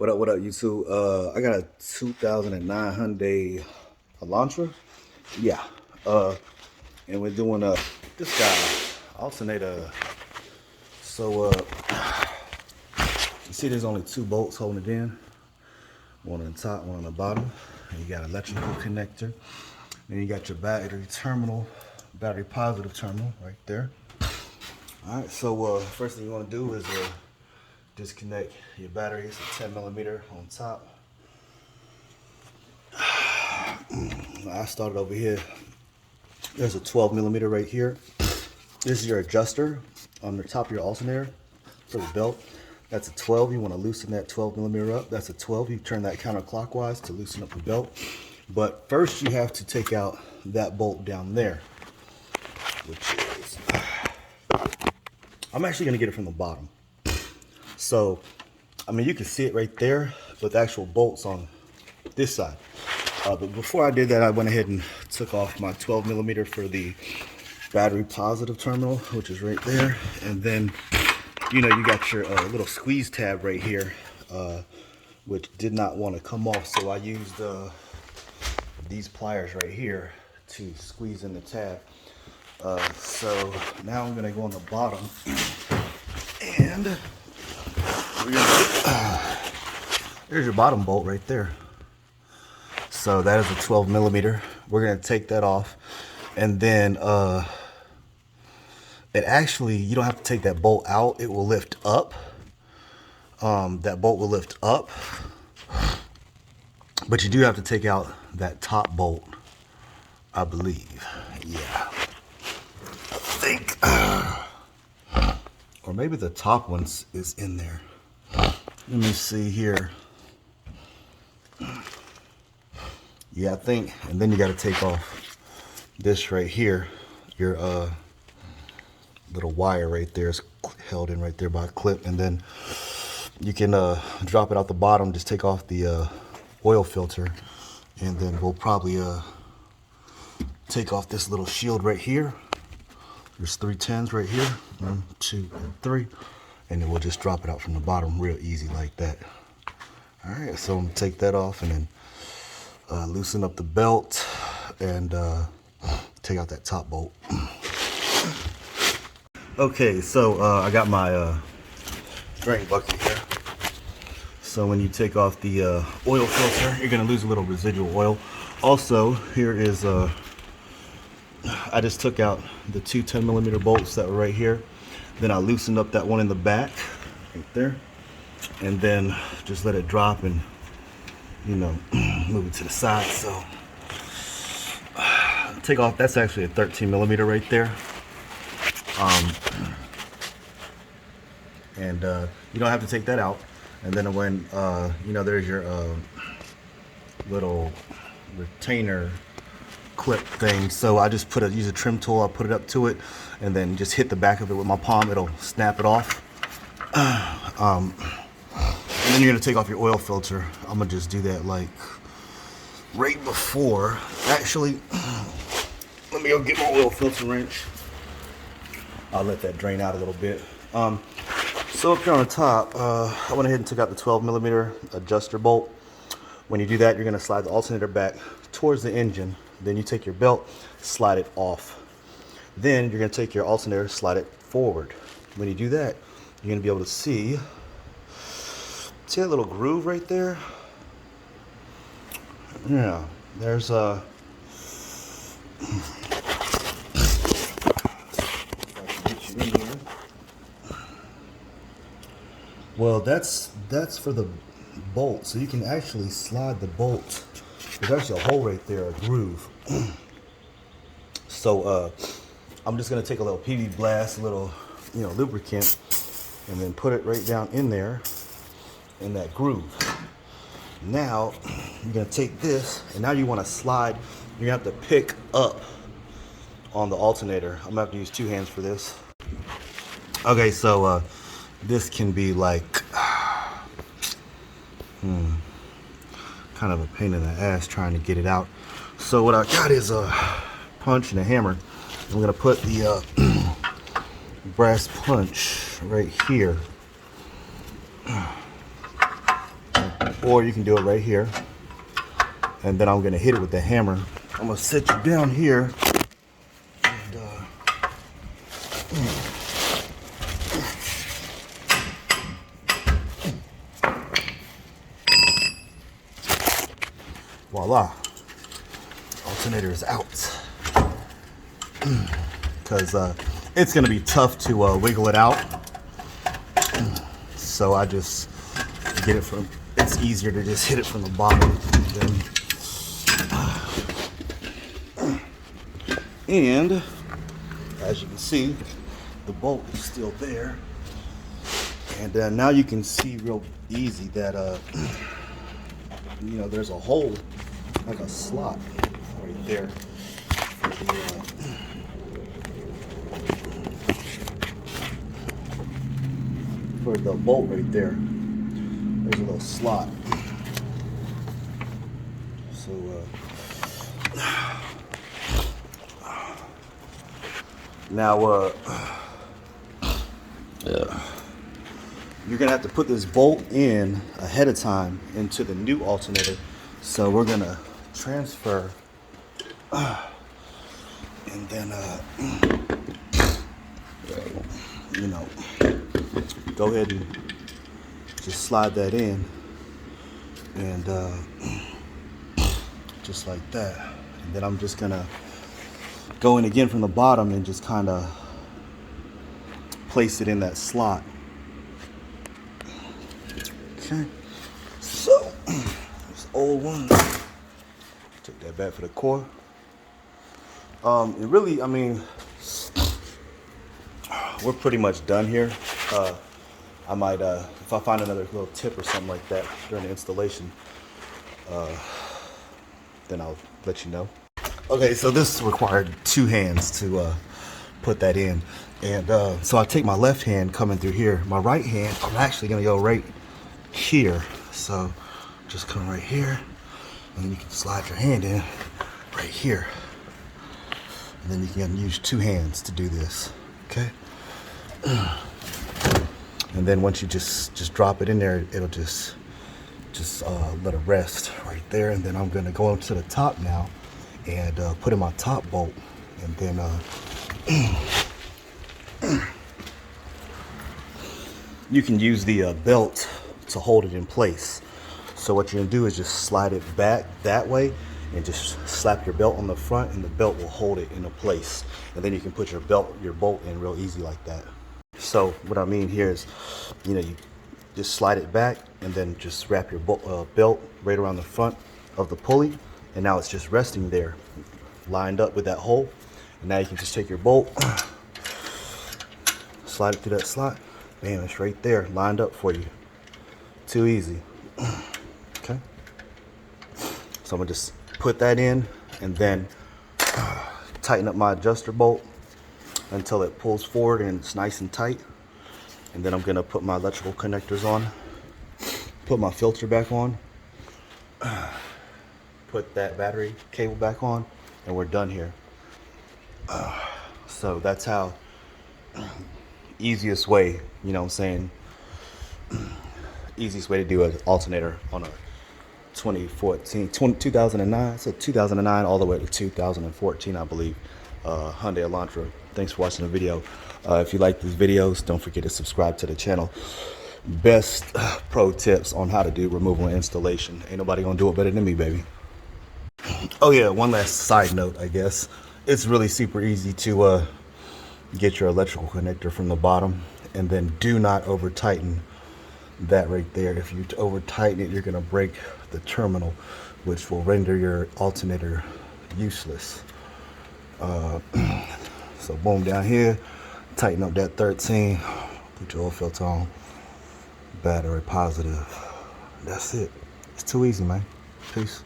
What up, YouTube? I got a 2009 Hyundai Elantra. Yeah. And we're doing this guy alternator. So you see, there's only two bolts holding it in. One on the top, one on the bottom. And you got an electrical connector. Then you got your battery terminal, battery positive terminal right there. All right. So first thing you want to do is disconnect your battery. It's a 10mm on top. I started over here. There's a 12mm right here. This is your adjuster on the top of your alternator for the belt. That's a 12. You want to loosen that 12mm up. That's a 12. You turn that counterclockwise to loosen up the belt. But first you have to take out that bolt down there, which is, I'm actually going to get it from the bottom. So, I mean, you can see it right there, but the actual bolt's on this side. But before I did that, I went ahead and took off my 12mm for the battery positive terminal, which is right there. And then, you know, you got your little squeeze tab right here, which did not want to come off. So I used these pliers right here to squeeze in the tab. So now I'm going to go on the bottom and we're gonna there's your bottom bolt right there. So that is a 12mm. We're gonna take that off, and then it actually, you don't have to take that bolt out. It will lift up. That bolt will lift up, but you do have to take out that top bolt, I believe. Yeah, I think, or maybe the top one is in there. Let me see here. Yeah, I think, and then you got to take off this right here. Your little wire right there is held in right there by a clip, and then you can drop it out the bottom. Just take off the oil filter, and then we'll probably take off this little shield right here. There's 3 10s right here, 1, 2, and 3. And then we'll just drop it out from the bottom real easy like that. All right, so I'm gonna take that off and then loosen up the belt and take out that top bolt. Okay, so I got my drain bucket here. So when you take off the oil filter, you're gonna lose a little residual oil. Also, here is, I just took out the 2 10mm bolts that were right here. Then I loosened up that one in the back, right there, and then just let it drop and, you know, move it to the side. So take off, that's actually a 13mm right there. And you don't have to take that out. And then when, you know, there's your little retainer clip thing. So I just use a trim tool, I put it up to it, and then just hit the back of it with my palm. It'll snap it off. And then you're gonna take off your oil filter. I'm gonna just do that like right before. Actually, let me go get my oil filter wrench. I'll let that drain out a little bit. So up here on the top, I went ahead and took out the 12mm adjuster bolt. When you do that, you're gonna slide the alternator back towards the engine. Then you take your belt, slide it off. Then you're gonna take your alternator, slide it forward. When you do that, you're gonna be able to see that little groove right there? Yeah, there's a, well, that's for the bolt. So you can actually slide the bolt. There's actually a hole right there, a groove. So I'm just gonna take a little PV blast, a little, you know, lubricant, and then put it right down in there, in that groove. Now you're gonna take this, and now you want to slide. You're gonna have to pick up on the alternator. I'm gonna have to use 2 hands for this. Okay, so this can be like kind of a pain in the ass trying to get it out. So what I got is a punch and a hammer. I'm gonna put the brass punch right here, like or you can do it right here. And then I'm gonna hit it with the hammer. I'm gonna sit you down here and voila, alternator is out. Because it's gonna be tough to wiggle it out. So I just get it from, it's easier to just hit it from the bottom. And as you can see, the bolt is still there. And now you can see real easy that, you know, there's a hole, like a slot right there for the bolt right there. There's a little slot. So, now, you're gonna have to put this bolt in ahead of time into the new alternator. So we're gonna transfer, and then, you know, go ahead and just slide that in, and just like that. And then I'm just gonna go in again from the bottom and just kind of place it in that slot. Okay, so this old one, take that back for the core. It really, I mean, we're pretty much done here. I might, if I find another little tip or something like that during the installation, then I'll let you know. Okay, so this required 2 hands to put that in. And so I take my left hand coming through here. My right hand, I'm actually gonna go right here. So just come right here, and then you can slide your hand in right here. And then you can use 2 hands to do this, okay? And then once you just drop it in there, it'll just let it rest right there. And then I'm gonna go up to the top now and put in my top bolt, and then you can use the belt to hold it in place. So what you're gonna do is just slide it back that way and just slap your belt on the front, and the belt will hold it into place. And then you can put your bolt in real easy like that. So what I mean here is, you know, you just slide it back and then just wrap your belt right around the front of the pulley, and now it's just resting there, lined up with that hole. And now you can just take your bolt, slide it through that slot, bam, it's right there, lined up for you. Too easy. Okay. So I'm gonna just put that in, and then tighten up my adjuster bolt until it pulls forward and it's nice and tight. And then I'm gonna put my electrical connectors on, put my filter back on, put that battery cable back on, and we're done here. So that's how, easiest way, you know what I'm saying, easiest way to do an alternator on a 2009, so 2009 all the way to 2014, I believe, Hyundai Elantra. Thanks for watching the video. If you like these videos, don't forget to subscribe to the channel. Best pro tips on how to do removal and installation. Ain't nobody gonna do it better than me, baby. Oh yeah, one last side note, I guess. It's really super easy to get your electrical connector from the bottom, and then do not over tighten that right there. If you over tighten it, you're gonna break the terminal, which will render your alternator useless. So boom, down here, tighten up that 13, put your oil filter on, battery positive. That's it. It's too easy, man. Peace.